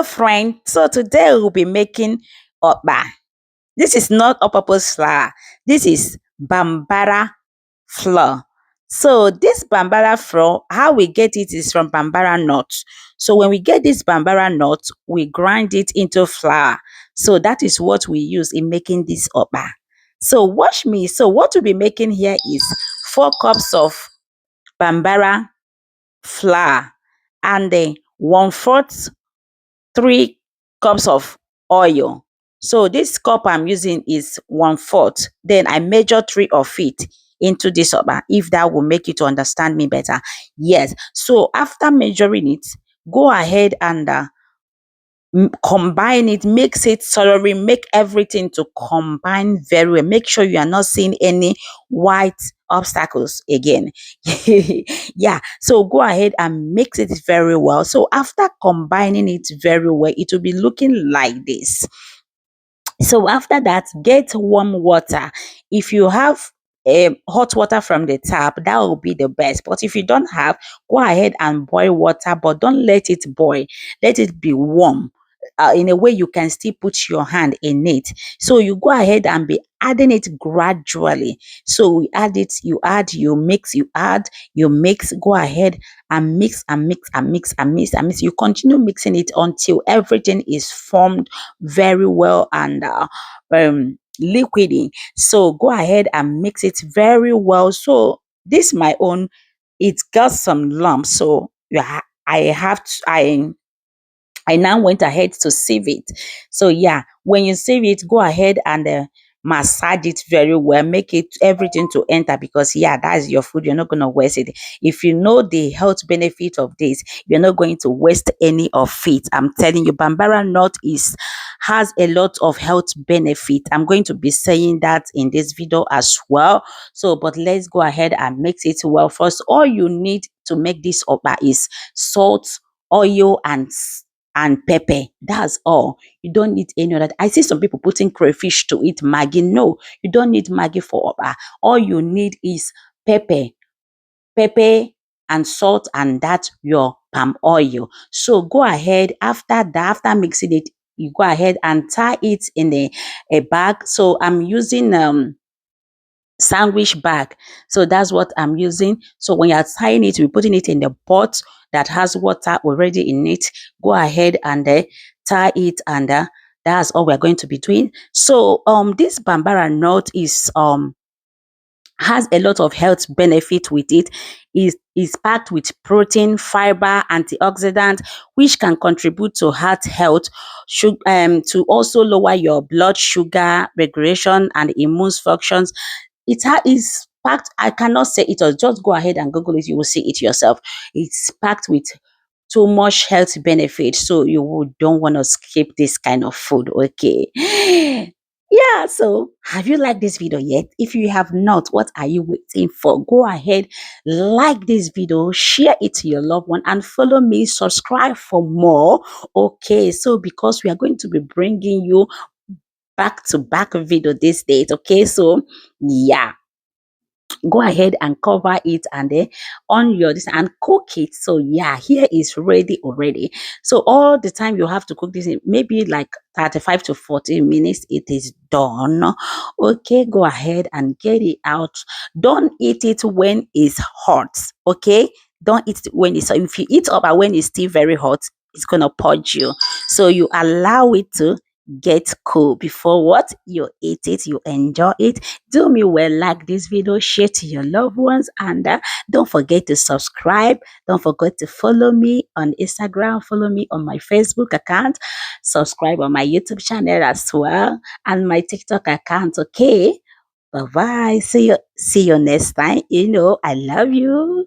Hello, friend. So today we'll be making okpa. This is not all-purpose flour. This is bambara flour. So this bambara flour, how we get it is from bambara nut. So when we get this bambara nut, we grind it into flour. So that is what we use in making this okpa. So watch me. So what we'll be making here is 4 cups of bambara flour and then 1/4 3 cups of oil. So this cup I'm using is 1/4. Then I measure 3 of it into this okpa, if that will make you to understand me better. Yes. So after measuring it, go ahead and combine it, mix it thoroughly, make everything to combine very well. Make sure you are not seeing any white obstacles again. Yeah, so go ahead and mix it very well. So after combining it very well, it will be looking like this. So after that, get warm water. If you have hot water from the tap, that will be the best. But if you don't have, go ahead and boil water, but don't let it boil. Let it be warm. In a way you can still put your hand in it. So you go ahead and be adding it gradually. So we add it, you add, you mix, you add, you mix. Go ahead and mix and mix and mix and mix and mix. You continue mixing it until everything is formed very well and liquidy. So go ahead and mix it very well. So this my own, it's got some lumps. So I have to, I now went ahead to sieve it. So yeah, when you sieve it, go ahead and massage it very well. Make it everything to enter, because yeah, that's your food. You're not going to waste it. If you know the health benefit of this, you're not going to waste any of it. I'm telling you, bambara nut has a lot of health benefit. I'm going to be saying that in this video as well. So, but let's go ahead and mix it well. First, all you need to make this okpa is salt, oil, and pepper. That's all. You don't need any other. I see some people putting crayfish to eat maggi. No, you don't need maggi for okpa. All you need is pepper, pepper and salt, and that's your palm oil. So go ahead, after that, after mixing it, you go ahead and tie it in a bag. So I'm using sandwich bag. So that's what I'm using. So when you're tying it, you're putting it in the pot that has water already in it. Go ahead and tie it, and that's all we're going to be doing. So this bambara nut has a lot of health benefit with it. Is packed with protein, fiber, antioxidant, which can contribute to heart health, to also lower your blood sugar regulation and immune functions. Is packed. I cannot say it, or just go ahead and Google it. You will see it yourself. It's packed with too much health benefit, so don't want to skip this kind of food. Okay. Yeah, so have you liked this video yet? If you have not, what are you waiting for? Go ahead, like this video, share it to your loved one, and follow me, subscribe for more. Okay, so because we are going to be bringing you back to back video this date. Okay, so yeah, go ahead and cover it, and then on your this and cook it. So yeah, here is ready already. So all the time you have to cook this in maybe like 35 to 40 minutes, it is done. Okay, go ahead and get it out. Don't eat it when it's hot. Okay, don't eat it when it's, if you eat up and when it's still very hot, it's gonna purge you. So you allow it to get cool before what you eat it, you enjoy it. Do me well, like this video, share to your loved ones, and don't forget to subscribe. Don't forget to follow me on Instagram, follow me on my Facebook account, subscribe on my YouTube channel as well, and my TikTok account. Okay, bye bye, see you next time. I love you.